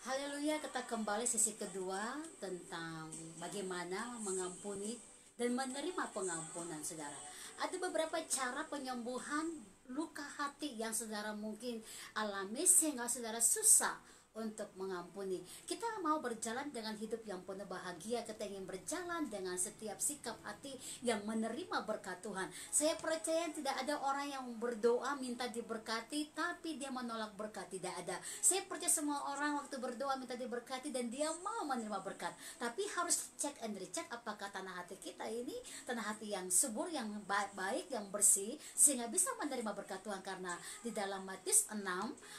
Haleluya, kita kembali sesi kedua tentang bagaimana mengampuni dan menerima pengampunan saudara. Ada beberapa cara penyembuhan luka hati yang saudara mungkin alami sehingga saudara susah untuk mengampuni. Kita mau berjalan dengan hidup yang penuh bahagia. Kita ingin berjalan dengan setiap sikap hati yang menerima berkat Tuhan. Saya percaya tidak ada orang yang berdoa minta diberkati tapi dia menolak berkat. Tidak ada. Saya percaya semua orang waktu berdoa minta diberkati dan dia mau menerima berkat. Tapi harus cek and recheck apakah tanah hati kita ini tanah hati yang subur, yang baik, yang bersih sehingga bisa menerima berkat Tuhan. Karena di dalam Matius 6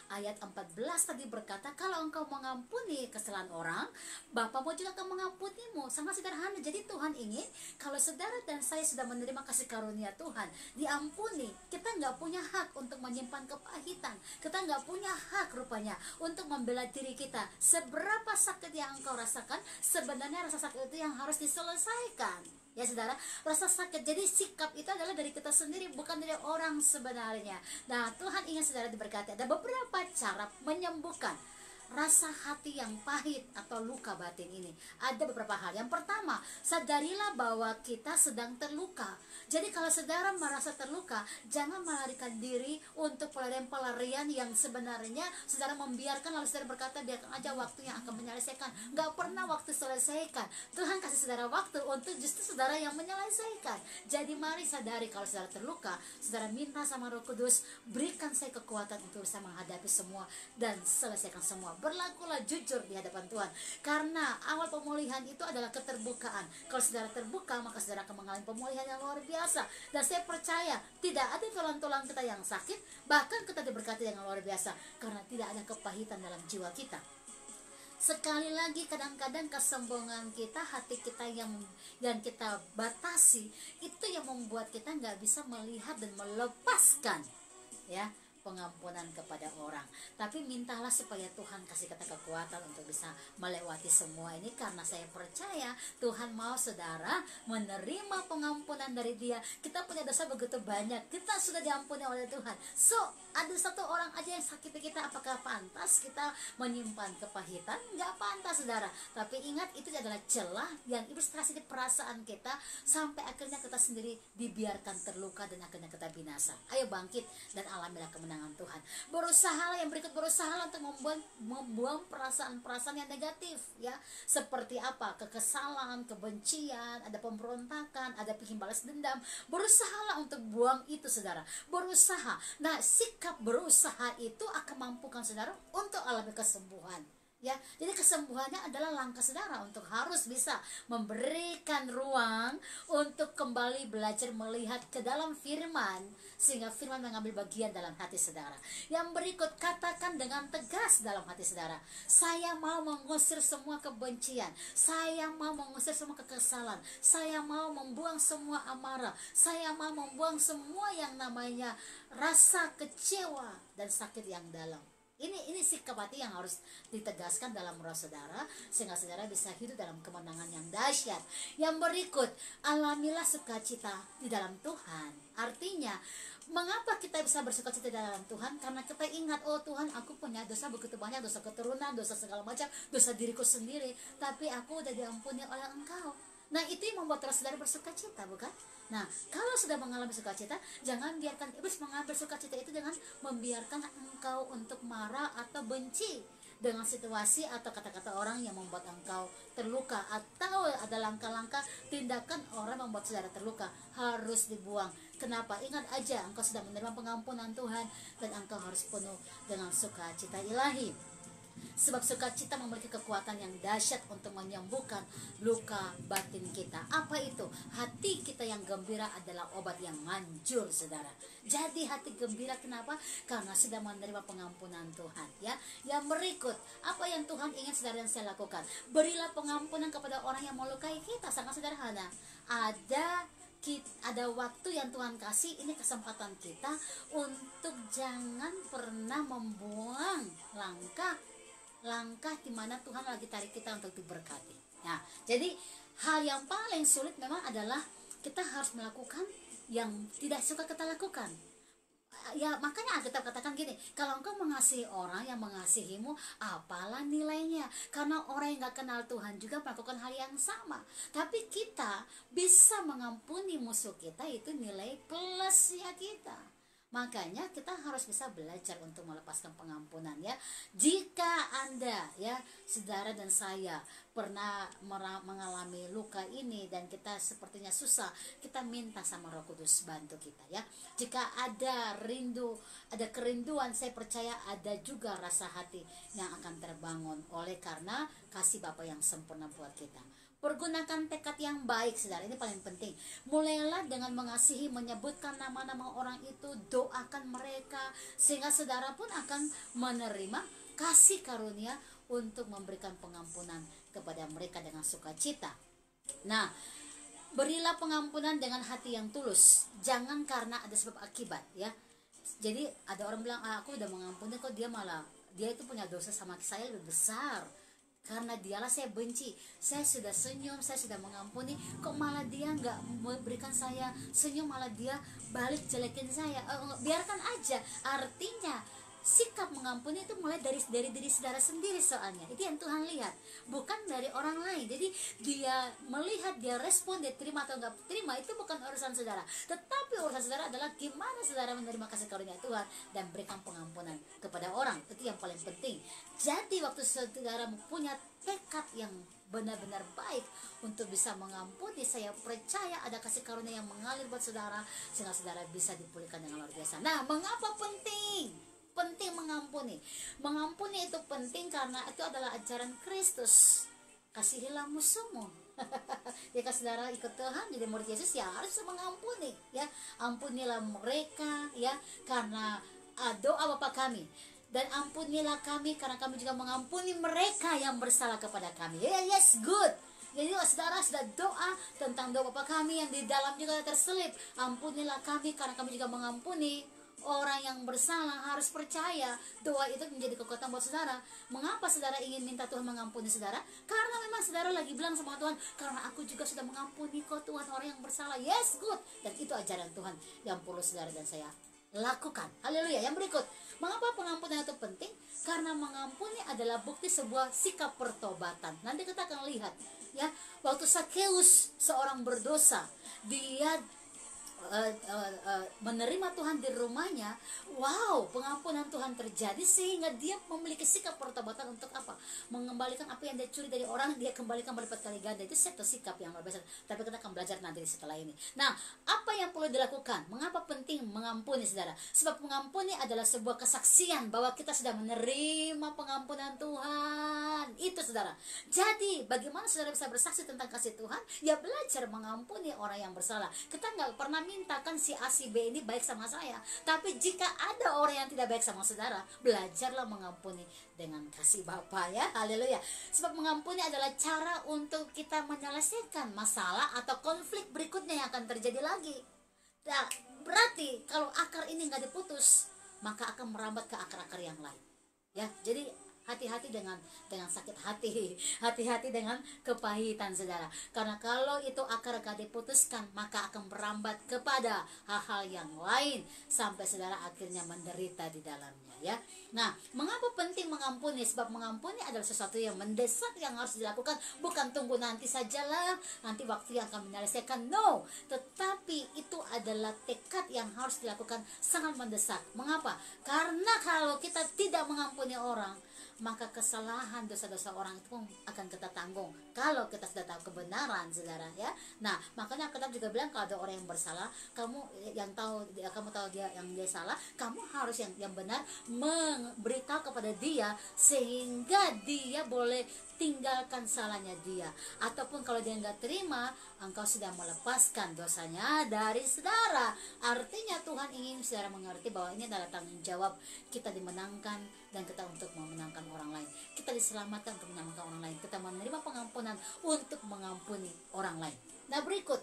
ayat 14 tadi berkata, kalau engkau mengampuni kesalahan orang, Bapamu juga akan mengampunimu. Sangat sederhana. Jadi Tuhan ingin kalau saudara dan saya sudah menerima kasih karunia Tuhan, diampuni, kita nggak punya hak untuk menyimpan kepahitan. Kita nggak punya hak rupanya untuk membela diri kita. Seberapa sakit yang engkau rasakan, sebenarnya rasa sakit itu yang harus diselesaikan. Ya saudara, rasa sakit. Jadi sikap itu adalah dari kita sendiri, bukan dari orang sebenarnya. Nah, Tuhan ingin saudara diberkati. Ada beberapa cara menyembuhkan rasa hati yang pahit atau luka batin ini. Ada beberapa hal. Yang pertama, sadarilah bahwa kita sedang terluka. Jadi kalau saudara merasa terluka, jangan melarikan diri untuk pelarian-pelarian yang sebenarnya saudara membiarkan, lalu saudara berkata biarkan aja waktu yang akan menyelesaikan. Gak pernah waktu selesaikan. Tuhan kasih saudara waktu untuk justru saudara yang menyelesaikan. Jadi mari sadari kalau saudara terluka, saudara minta sama Roh Kudus, berikan saya kekuatan untuk bisa menghadapi semua dan selesaikan semua. Berlakulah jujur di hadapan Tuhan. Karena awal pemulihan itu adalah keterbukaan. Kalau saudara terbuka, maka saudara akan mengalami pemulihan yang luar biasa. Dan saya percaya tidak ada tulang-tulang kita yang sakit, bahkan kita diberkati dengan luar biasa karena tidak ada kepahitan dalam jiwa kita. Sekali lagi, kadang-kadang kesombongan kita, hati kita yang kita batasi, itu yang membuat kita nggak bisa melihat dan melepaskan ya pengampunan kepada orang. Tapi mintalah supaya Tuhan kasih kita kekuatan untuk bisa melewati semua ini, karena saya percaya Tuhan mau saudara menerima pengampunan dari Dia. Kita punya dosa begitu banyak, kita sudah diampuni oleh Tuhan. So, ada satu orang aja yang sakiti kita, apakah pantas kita menyimpan kepahitan? Nggak pantas saudara. Tapi ingat, itu adalah celah yang ilustrasi di perasaan kita sampai akhirnya kita sendiri dibiarkan terluka dan akhirnya kita binasa. Ayo bangkit dan alamilah kemenangan Tuhan. Berusahalah, yang berikut, berusahalah untuk membuang perasaan-perasaan yang negatif ya. Seperti apa? Kekesalan, kebencian, ada pemberontakan, ada ingin balas dendam. Berusahalah untuk buang itu saudara. Berusaha. Nah, sikap berusaha itu akan mampukan saudara untuk alami kesembuhan. Ya, jadi kesembuhannya adalah langkah saudara untuk harus bisa memberikan ruang untuk kembali belajar melihat ke dalam firman, sehingga firman mengambil bagian dalam hati saudara. Yang berikut, katakan dengan tegas dalam hati saudara, saya mau mengusir semua kebencian, saya mau mengusir semua kekesalan, saya mau membuang semua amarah, saya mau membuang semua yang namanya rasa kecewa dan sakit yang dalam. Ini sikap hati yang harus ditegaskan dalam roh saudara, sehingga saudara bisa hidup dalam kemenangan yang dahsyat. Yang berikut, alamilah sukacita di dalam Tuhan. Artinya, mengapa kita bisa bersukacita di dalam Tuhan? Karena kita ingat, oh Tuhan, aku punya dosa begitu banyak, dosa keturunan, dosa segala macam, dosa diriku sendiri, tapi aku udah diampuni oleh Engkau. Nah, itu yang membuat saudara bersukacita, bukan? Nah, kalau sudah mengalami sukacita, jangan biarkan iblis mengambil sukacita itu dengan membiarkan engkau untuk marah atau benci dengan situasi atau kata-kata orang yang membuat engkau terluka, atau ada langkah-langkah tindakan orang membuat saudara terluka, harus dibuang. Kenapa? Ingat aja, engkau sudah menerima pengampunan Tuhan dan engkau harus penuh dengan sukacita ilahi. Sebab sukacita memiliki kekuatan yang dahsyat untuk menyembuhkan luka batin kita. Apa itu? Hati kita yang gembira adalah obat yang manjur saudara. Jadi hati gembira, kenapa? Karena sudah menerima pengampunan Tuhan ya. Yang berikut, apa yang Tuhan ingin saudara dan saya lakukan? Berilah pengampunan kepada orang yang melukai kita. Sangat sederhana. Ada waktu yang Tuhan kasih, ini kesempatan kita untuk jangan pernah membuang langkah di mana Tuhan lagi tarik kita untuk diberkati. Nah, jadi hal yang paling sulit memang adalah kita harus melakukan yang tidak suka kita lakukan. Ya makanya Alkitab katakan gini, kalau engkau mengasihi orang yang mengasihimu, apalah nilainya? Karena orang yang gak kenal Tuhan juga melakukan hal yang sama. Tapi kita bisa mengampuni musuh kita, itu nilai plusnya kita. Makanya kita harus bisa belajar untuk melepaskan pengampunan ya. Jika Anda ya, saudara dan saya pernah mengalami luka ini dan kita sepertinya susah, kita minta sama Roh Kudus bantu kita ya. Jika ada rindu, ada kerinduan, saya percaya ada juga rasa hati yang akan terbangun oleh karena kasih Bapa yang sempurna buat kita. Pergunakan tekad yang baik, saudara, ini paling penting. Mulailah dengan mengasihi, menyebutkan nama-nama orang itu, doakan mereka, sehingga saudara pun akan menerima kasih karunia untuk memberikan pengampunan kepada mereka dengan sukacita. Nah, berilah pengampunan dengan hati yang tulus, jangan karena ada sebab akibat ya. Jadi ada orang bilang, aku udah mengampuni kok dia itu punya dosa sama saya lebih besar. Karena dialah saya benci, saya sudah senyum, saya sudah mengampuni, kok malah dia nggak memberikan saya senyum, malah dia balik jelekin saya. Biarkan aja. Artinya sikap mengampuni itu mulai dari diri saudara sendiri, soalnya itu yang Tuhan lihat, bukan dari orang lain. Jadi dia melihat, dia respon, dia terima atau nggak terima, itu bukan urusan saudara, tetapi urusan saudara adalah gimana saudara menerima kasih karunia Tuhan dan berikan pengampunan kepada orang. Itu yang paling penting. Jadi waktu saudara punya tekad yang benar-benar baik untuk bisa mengampuni, saya percaya ada kasih karunia yang mengalir buat saudara, sehingga saudara bisa dipulihkan dengan luar biasa. Nah, mengapa penting mengampuni? Mengampuni itu penting karena itu adalah ajaran Kristus. Kasihilah musuhmu. Ya kan saudara ikut Tuhan jadi murid Yesus ya harus mengampuni ya. Ampunilah mereka ya, karena doa Bapa kami, dan ampunilah kami karena kami juga mengampuni mereka yang bersalah kepada kami. Yes, good. Jadi saudara sudah doa tentang doa Bapa kami yang di dalam juga terselip, ampunilah kami karena kami juga mengampuni orang yang bersalah. Harus percaya doa itu menjadi kekuatan buat saudara. Mengapa saudara ingin minta Tuhan mengampuni saudara? Karena memang saudara lagi bilang sama Tuhan, karena aku juga sudah mengampuni kok Tuhan orang yang bersalah. Yes, good. Dan itu ajaran Tuhan yang perlu saudara dan saya lakukan. Haleluya. Yang berikut, mengapa pengampunan itu penting? Karena mengampuni adalah bukti sebuah sikap pertobatan. Nanti kita akan lihat ya, waktu Sakeus seorang berdosa, dia menerima Tuhan di rumahnya, wow, pengampunan Tuhan terjadi sehingga dia memiliki sikap pertobatan untuk apa? Mengembalikan apa yang dia curi dari orang, dia kembalikan berlipat kali ganda. Itu satu sikap yang luar biasa. Tapi kita akan belajar nanti setelah ini. Nah, apa yang perlu dilakukan? Mengapa penting mengampuni, saudara? Sebab mengampuni adalah sebuah kesaksian bahwa kita sudah menerima pengampunan Tuhan. Itu saudara. Jadi bagaimana saudara bisa bersaksi tentang kasih Tuhan? Ya belajar mengampuni orang yang bersalah. Kita nggak pernah mintakan si A si B ini baik sama saya, tapi jika ada orang yang tidak baik sama saudara, belajarlah mengampuni dengan kasih Bapa ya. Haleluya. Sebab mengampuni adalah cara untuk kita menyelesaikan masalah atau konflik berikutnya yang akan terjadi lagi. Nah, berarti kalau akar ini nggak diputus, maka akan merambat ke akar-akar yang lain ya. Jadi hati-hati dengan sakit hati, hati-hati dengan kepahitan saudara. Karena kalau itu akar gak diputuskan, maka akan merambat kepada hal-hal yang lain sampai saudara akhirnya menderita di dalamnya ya. Nah, mengapa penting mengampuni? Sebab mengampuni adalah sesuatu yang mendesak, yang harus dilakukan. Bukan tunggu nanti sajalah, nanti waktu yang akan menyelesaikan. No, tetapi itu adalah tekad yang harus dilakukan, sangat mendesak. Mengapa? Karena kalau kita tidak mengampuni orang, maka kesalahan dosa-dosa orang itu pun akan kita tanggung kalau kita sudah tahu kebenaran saudara ya. Nah, makanya kita juga bilang kalau ada orang yang bersalah, kamu tahu dia yang dia salah, kamu harus yang benar memberitahu kepada dia sehingga dia boleh tinggalkan salahnya dia. Ataupun kalau dia nggak terima, engkau sudah melepaskan dosanya dari saudara. Artinya Tuhan ingin saudara mengerti bahwa ini adalah tanggung jawab kita dimenangkan dan kita untuk memenangkan orang lain. Kita diselamatkan untuk menyelamatkan orang lain. Kita menerima pengampunan untuk mengampuni orang lain. Nah, berikut,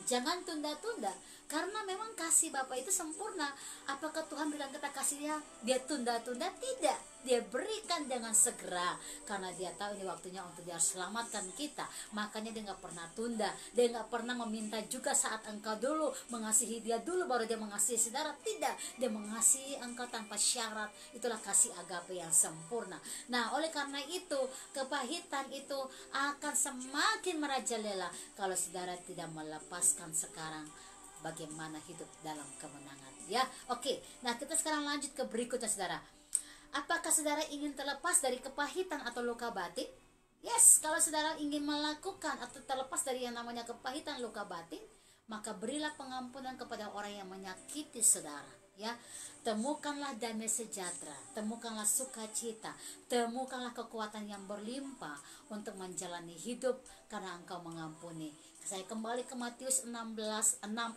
jangan tunda-tunda, karena memang kasih Bapa itu sempurna. Apakah Tuhan bilang kita kasihnya dia tunda-tunda? Tidak. dia berikan dengan segera, karena dia tahu ini waktunya untuk dia selamatkan kita. Makanya dia nggak pernah tunda, dia nggak pernah meminta juga saat engkau dulu mengasihi dia dulu baru dia mengasihi saudara. Tidak, dia mengasihi engkau tanpa syarat. Itulah kasih agape yang sempurna. Nah, oleh karena itu kepahitan itu akan semakin merajalela kalau saudara tidak melepaskan sekarang. Bagaimana hidup dalam kemenangan, ya. Oke, nah kita sekarang lanjut ke berikutnya, saudara. Apakah saudara ingin terlepas dari kepahitan atau luka batin? Yes, kalau saudara ingin melakukan atau terlepas dari yang namanya kepahitan, luka batin, maka berilah pengampunan kepada orang yang menyakiti saudara, ya. Temukanlah damai sejahtera, temukanlah sukacita, temukanlah kekuatan yang berlimpah untuk menjalani hidup karena engkau mengampuni. Saya kembali ke Matius 6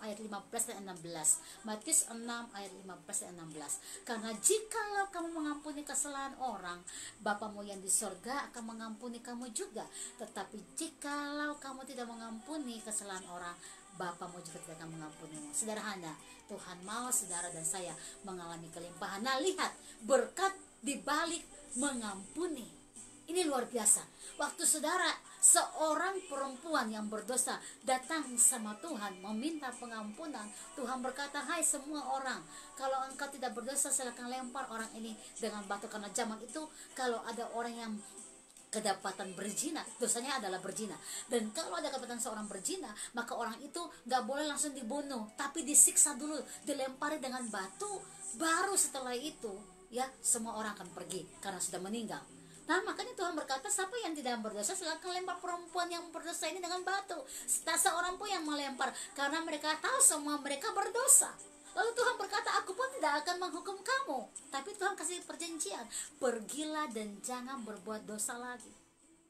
ayat 15 dan 16. Matius 6 ayat 15 dan 16. Karena jikalau kamu mengampuni kesalahan orang, Bapamu yang di sorga akan mengampuni kamu juga. Tetapi jikalau kamu tidak mengampuni kesalahan orang, Bapamu juga tidak akan mengampunimu. Sederhana, Tuhan mau saudara dan saya mengalami kelimpahan. Nah, lihat berkat di balik mengampuni. Ini luar biasa. Waktu saudara, seorang perempuan yang berdosa datang sama Tuhan meminta pengampunan, Tuhan berkata, hai semua orang, kalau engkau tidak berdosa silakan lempar orang ini dengan batu. Karena zaman itu kalau ada orang yang kedapatan berzina, dosanya adalah berzina. Dan kalau ada kedapatan seorang berzina, maka orang itu gak boleh langsung dibunuh, tapi disiksa dulu, dilempari dengan batu. Baru setelah itu, ya, semua orang akan pergi karena sudah meninggal. Nah, makanya Tuhan berkata, siapa yang tidak berdosa silakan lempar perempuan yang berdosa ini dengan batu. Tak seorang pun yang melempar, karena mereka tahu semua mereka berdosa. Lalu Tuhan berkata, aku pun tidak akan menghukum kamu. Tapi Tuhan kasih perjanjian, pergilah dan jangan berbuat dosa lagi.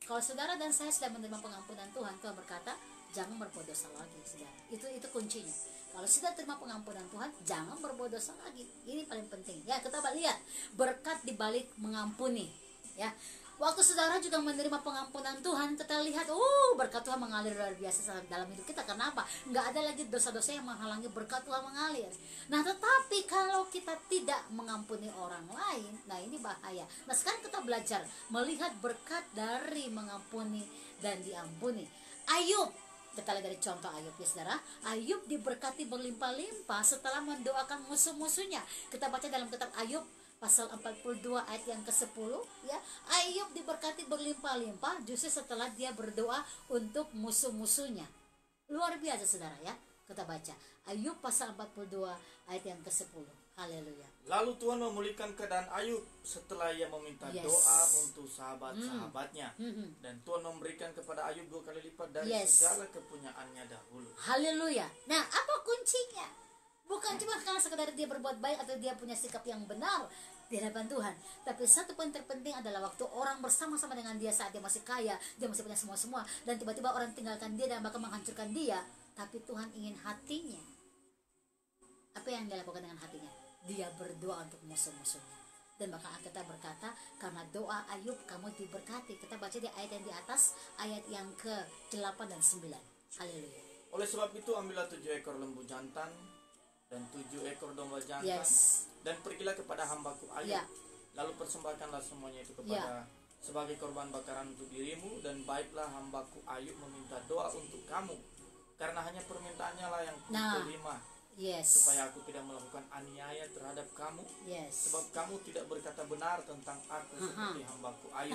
Kalau saudara dan saya sudah menerima pengampunan Tuhan, Tuhan berkata, jangan berbuat dosa lagi, saudara. Itu kuncinya. Kalau sudah terima pengampunan Tuhan, jangan berbuat dosa lagi. Ini paling penting. Ya, kita lihat berkat di balik mengampuni. Ya, waktu saudara juga menerima pengampunan Tuhan, kita lihat, berkat Tuhan mengalir luar biasa dalam hidup kita. Kenapa? Nggak ada lagi dosa-dosa yang menghalangi berkat Tuhan mengalir. Nah, tetapi kalau kita tidak mengampuni orang lain, nah ini bahaya. Nah, sekarang kita belajar melihat berkat dari mengampuni dan diampuni. Ayub, kita lihat dari contoh Ayub, ya saudara. Ayub diberkati berlimpah-limpah setelah mendoakan musuh-musuhnya. Kita baca dalam kitab Ayub pasal 42 ayat yang ke-10, ya. Ayub diberkati berlimpah-limpah justru setelah dia berdoa untuk musuh-musuhnya. Luar biasa, saudara, ya. Kita baca Ayub pasal 42 ayat yang ke-10. Haleluya. Lalu Tuhan memulihkan keadaan Ayub setelah ia meminta doa untuk sahabat-sahabatnya. Dan Tuhan memberikan kepada Ayub 2 kali lipat dari segala kepunyaannya dahulu. Haleluya. Nah, apa kuncinya? Bukan cuma karena sekedar dia berbuat baik atau dia punya sikap yang benar di hadapan Tuhan. Tapi satu poin terpenting adalah waktu orang bersama-sama dengan dia saat dia masih kaya, dia masih punya semua-semua, dan tiba-tiba orang tinggalkan dia dan bahkan menghancurkan dia. Tapi Tuhan ingin hatinya. Apa yang dia lakukan dengan hatinya? Dia berdoa untuk musuh-musuhnya. Dan bahkan Alkitab berkata, karena doa Ayub kamu diberkati. Kita baca di ayat yang di atas, ayat yang ke-8 dan 9. Haleluya. Oleh sebab itu ambillah 7 ekor lembu jantan dan 7 ekor domba jantan, dan pergilah kepada hambaku Ayub, lalu persembahkanlah semuanya itu kepada sebagai korban bakaran untuk dirimu, dan baiklah hambaku Ayub meminta doa untuk kamu, karena hanya permintaannya lah yang kuterima, supaya aku tidak melakukan aniaya terhadap kamu, sebab kamu tidak berkata benar tentang aku seperti hambaku Ayub.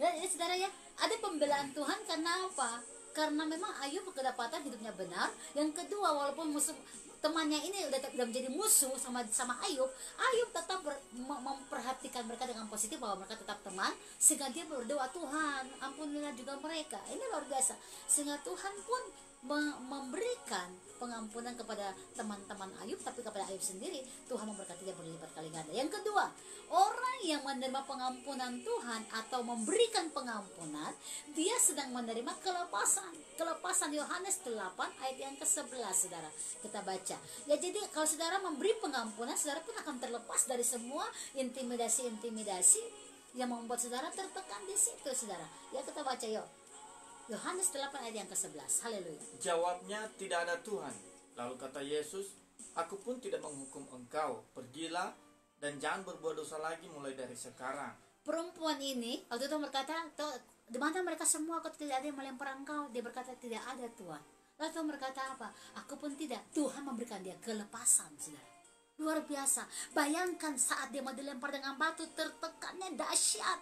Dan ini saudara, ya, ada pembelaan Tuhan karena apa? Karena memang Ayub kedapatan hidupnya benar. Yang kedua, walaupun musuh temannya ini udah menjadi musuh sama Ayub tetap memperhatikan mereka dengan positif, bahwa mereka tetap teman, sehingga dia berdoa, Tuhan ampunilah juga mereka. Ini luar biasa, sehingga Tuhan pun memberikan pengampunan kepada teman-teman Ayub, tapi kepada Ayub sendiri Tuhan memberkati dia berlipat kali ganda. Yang kedua, orang yang menerima pengampunan Tuhan atau memberikan pengampunan, dia sedang menerima kelepasan. Yohanes 8 ayat yang ke-11, saudara, kita baca. Ya, jadi kalau saudara memberi pengampunan, saudara pun akan terlepas dari semua intimidasi yang membuat saudara tertekan di situ, saudara. Ya, kita baca yuk. Yohanes 8 ayat yang ke-11. Haleluya. Jawabnya, tidak ada Tuhan. Lalu kata Yesus, aku pun tidak menghukum engkau. Pergilah dan jangan berbuat dosa lagi mulai dari sekarang. Perempuan ini waktu itu berkata, di mana mereka semua, kau tidak ada yang melempar engkau? Dia berkata, tidak ada Tuhan. Lalu Tuhan berkata apa? Aku pun tidak. Tuhan memberikan dia kelepasan, saudara. Luar biasa. Bayangkan saat dia mau dilempar dengan batu, tertekannya dahsyat,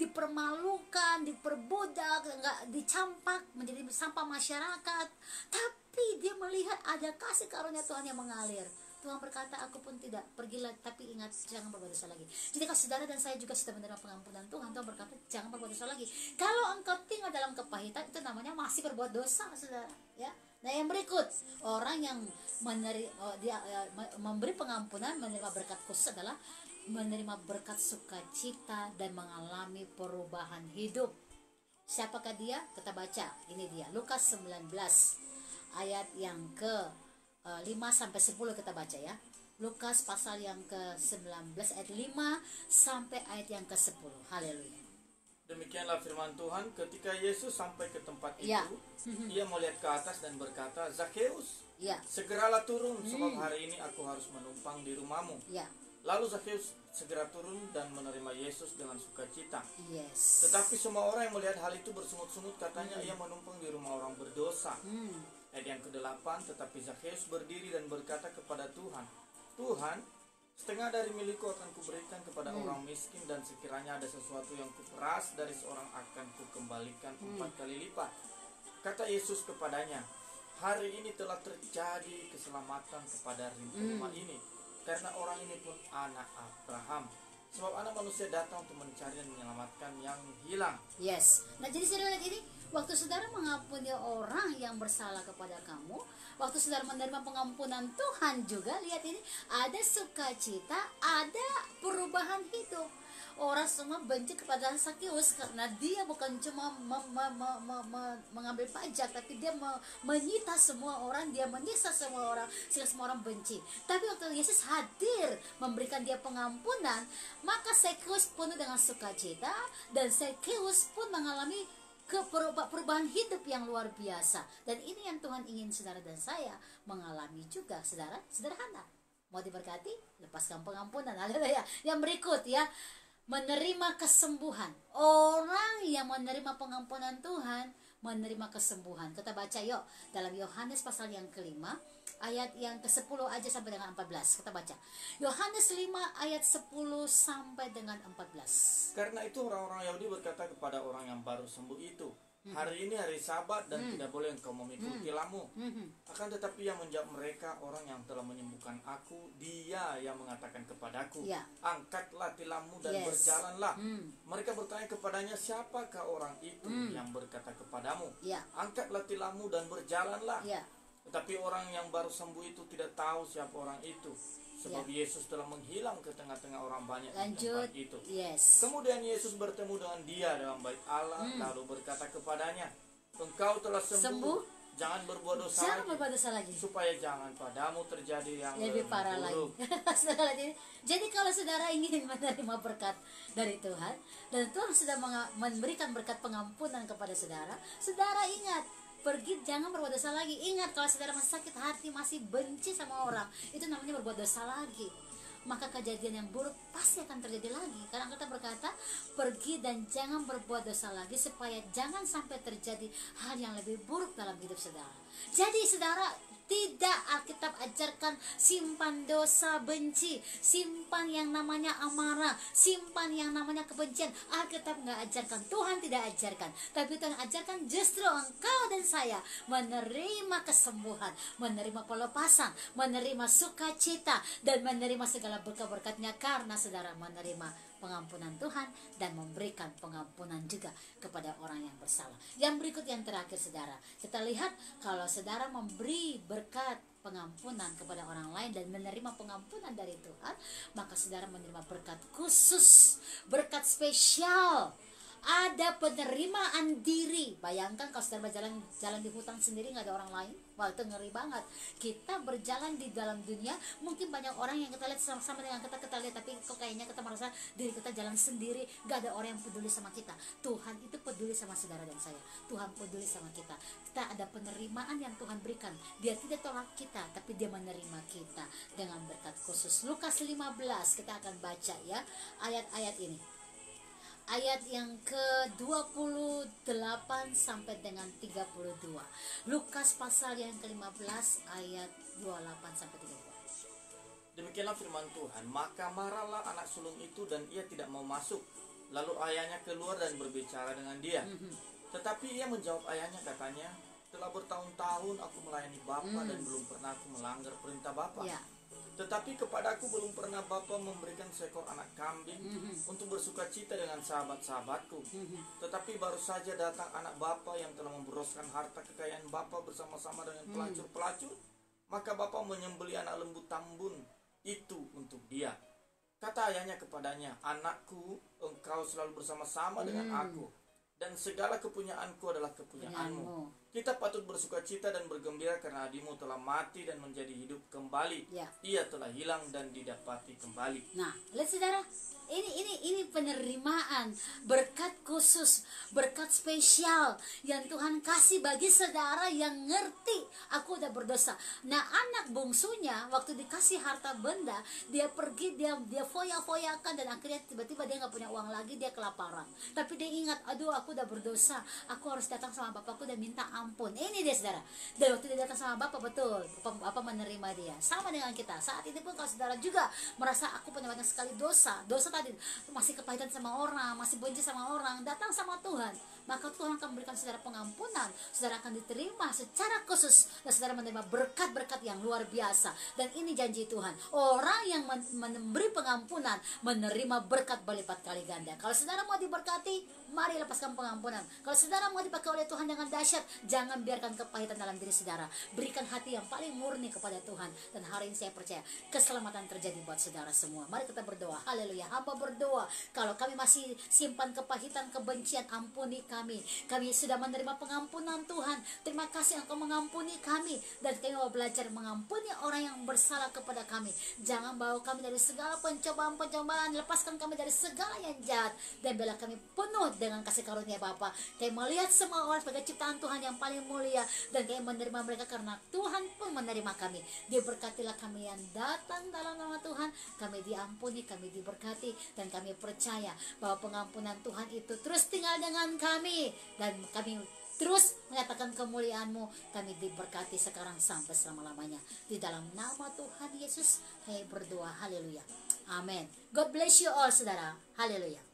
dipermalukan, diperbudak, nggak dicampak, menjadi sampah masyarakat. Tapi dia melihat ada kasih karunia Tuhan yang mengalir. Tuhan berkata, aku pun tidak, pergilah, tapi ingat, jangan berbuat dosa lagi. Jadi kalau saudara dan saya juga sudah menerima pengampunan Tuhan, Tuhan berkata, jangan berbuat dosa lagi. Kalau engkau tinggal dalam kepahitan, itu namanya masih berbuat dosa, saudara. Ya. Nah, yang berikut, orang yang memberi pengampunan, menerima berkat khusus adalah menerima berkat sukacita dan mengalami perubahan hidup. Siapakah dia? Kita baca, ini dia, Lukas 19 ayat yang ke 5-10 kita baca ya. Lukas pasal yang ke-19 ayat 5 sampai ayat yang ke-10. Haleluya. Demikianlah firman Tuhan. Ketika Yesus sampai ke tempat itu, ia melihat ke atas dan berkata, Zakheus, segeralah turun, sebab hari ini aku harus menumpang di rumahmu. Lalu Zakheus segera turun dan menerima Yesus dengan sukacita. Tetapi semua orang yang melihat hal itu bersungut-sungut, katanya ia menumpang di rumah orang berdosa. Ayat yang ke-8, tetapi Zakheus berdiri dan berkata kepada Tuhan, Tuhan, setengah dari milikku akan kuberikan kepada orang miskin, dan sekiranya ada sesuatu yang kuperas dari seorang akan kukembalikan 4 kali lipat. Kata Yesus kepadanya, hari ini telah terjadi keselamatan kepada rumah ini, karena orang ini pun anak Abraham. Sebab anak manusia datang untuk mencari dan menyelamatkan yang hilang. Nah, jadi saudara ini, waktu saudara mengampuni orang yang bersalah kepada kamu, waktu saudara menerima pengampunan Tuhan juga, lihat ini, ada sukacita, ada perubahan hidup. Orang semua benci kepada Zakheus karena dia bukan cuma mengambil pajak, tapi dia menyita semua orang, dia menyiksa semua orang, sehingga semua orang benci. Tapi waktu Yesus hadir memberikan dia pengampunan, maka Zakheus penuh dengan sukacita, dan Zakheus pun mengalami perubahan hidup yang luar biasa. Dan ini yang Tuhan ingin saudara dan saya mengalami juga, saudara. Sederhana, mau diberkati, lepaskan pengampunan. Haleluya. Yang berikut ya, menerima kesembuhan. Orang yang menerima pengampunan Tuhan menerima kesembuhan. Kita baca yuk dalam Yohanes pasal yang ke-5 ayat yang ke-10 aja sampai dengan 14. Kita baca Yohanes 5 ayat 10 sampai dengan 14. Karena itu orang-orang Yahudi berkata kepada orang yang baru sembuh itu, hari ini hari Sabat dan tidak boleh engkau memikul tilammu. Akan tetapi yang menjawab mereka, orang yang telah menyembuhkan aku, dia yang mengatakan kepadaku, angkatlah tilammu dan berjalanlah. Mereka bertanya kepadanya, siapakah orang itu yang berkata kepadamu, angkatlah tilammu dan berjalanlah? Tetapi orang yang baru sembuh itu tidak tahu siapa orang itu, sebab Yesus telah menghilang ke tengah-tengah orang banyak di tempat itu. Kemudian Yesus bertemu dengan dia dalam bait Allah, lalu berkata kepadanya, engkau telah sembuh, jangan berbuat dosa lagi, supaya jangan padamu terjadi yang lebih parah lagi. Jadi kalau saudara ingin menerima berkat dari Tuhan, dan Tuhan sudah memberikan berkat pengampunan kepada saudara, saudara ingat, pergi, jangan berbuat dosa lagi. Ingat, kalau saudara masih sakit hati, masih benci sama orang, itu namanya berbuat dosa lagi. Maka kejadian yang buruk pasti akan terjadi lagi. Karena kita berkata, pergi dan jangan berbuat dosa lagi, supaya jangan sampai terjadi hal yang lebih buruk dalam hidup saudara. Jadi saudara, tidak Alkitab ajarkan simpan dosa benci, simpan yang namanya amarah, simpan yang namanya kebencian. Alkitab nggak ajarkan, Tuhan tidak ajarkan. Tapi Tuhan ajarkan justru engkau dan saya menerima kesembuhan, menerima pelepasan, menerima sukacita, dan menerima segala berkat-berkatnya karena saudara menerima pengampunan Tuhan dan memberikan pengampunan juga kepada orang yang bersalah. Yang berikut yang terakhir saudara, kita lihat kalau saudara memberi berkat pengampunan kepada orang lain dan menerima pengampunan dari Tuhan, maka saudara menerima berkat khusus, berkat spesial. Ada penerimaan diri. Bayangkan kalau saudara jalan di hutan sendiri, nggak ada orang lain. Wah, itu ngeri banget. Kita berjalan di dalam dunia, mungkin banyak orang yang kita lihat sama-sama dengan kita lihat, tapi kok kayaknya kita merasa diri kita jalan sendiri, nggak ada orang yang peduli sama kita. Tuhan itu peduli sama saudara dan saya. Tuhan peduli sama kita. Kita ada penerimaan yang Tuhan berikan. Dia tidak tolak kita, tapi dia menerima kita dengan berkat khusus. Lukas 15, kita akan baca ya ayat-ayat ini. Ayat yang ke-28 sampai dengan 32. Lukas pasal yang ke-15 ayat 28 sampai 32. Demikianlah firman Tuhan, maka marahlah anak sulung itu dan ia tidak mau masuk. Lalu ayahnya keluar dan berbicara dengan dia. Tetapi ia menjawab ayahnya, katanya, telah bertahun-tahun aku melayani Bapa dan belum pernah aku melanggar perintah Bapa. Ya. Tetapi kepadaku belum pernah Bapa memberikan seekor anak kambing untuk bersuka cita dengan sahabat-sahabatku. Tetapi baru saja datang anak Bapa yang telah memboroskan harta kekayaan Bapa bersama-sama dengan pelacur-pelacur. Maka Bapa menyembelih anak lembu tambun itu untuk dia. Kata ayahnya kepadanya, anakku, engkau selalu bersama-sama dengan aku, dan segala kepunyaanku adalah kepunyaanmu. Kita patut bersuka cita dan bergembira karena adikmu telah mati dan menjadi hidup kembali. Ya. Ia telah hilang dan didapati kembali. Nah, lihat saudara, ini penerimaan, berkat khusus, berkat spesial yang Tuhan kasih bagi saudara yang ngerti aku udah berdosa. Nah, anak bungsunya waktu dikasih harta benda, dia pergi, dia foya-foyakan, dan akhirnya tiba-tiba dia nggak punya uang lagi, dia kelaparan. Tapi dia ingat, aduh aku udah berdosa, aku harus datang sama bapakku dan minta ampun. Ini dia saudara. Dan waktu dia datang sama bapak, betul, bapak menerima dia. Sama dengan kita. Saat ini pun kalau saudara juga merasa aku punya banyak sekali dosa tadi, masih kepahitan sama orang, masih benci sama orang, datang sama Tuhan, maka Tuhan akan memberikan saudara pengampunan. Saudara akan diterima secara khusus, dan saudara menerima berkat-berkat yang luar biasa. Dan ini janji Tuhan, orang yang memberi pengampunan menerima berkat berlipat kali ganda. Kalau saudara mau diberkati, mari lepaskan pengampunan. Kalau saudara mau dipakai oleh Tuhan dengan dahsyat, jangan biarkan kepahitan dalam diri saudara. Berikan hati yang paling murni kepada Tuhan. Dan hari ini saya percaya keselamatan terjadi buat saudara semua. Mari kita berdoa. Haleluya. Hamba berdoa, kalau kami masih simpan kepahitan, kebencian, ampuni kami. Kami sudah menerima pengampunan Tuhan. Terima kasih Engkau mengampuni kami, dan kami mau belajar mengampuni orang yang bersalah kepada kami. Jangan bawa kami dari segala pencobaan-pencobaan, lepaskan kami dari segala yang jahat, dan bila kami penuh dengan kasih karunia Bapa. Kami melihat semua orang sebagai ciptaan Tuhan yang paling mulia, dan kami menerima mereka karena Tuhan pun menerima kami. Diberkatilah kami yang datang dalam nama Tuhan. Kami diampuni, kami diberkati, dan kami percaya bahwa pengampunan Tuhan itu terus tinggal dengan kami, dan kami terus menyatakan kemuliaan-Mu. Kami diberkati sekarang sampai selama-lamanya. Di dalam nama Tuhan Yesus kami berdoa. Haleluya. Amin. God bless you all, saudara. Haleluya.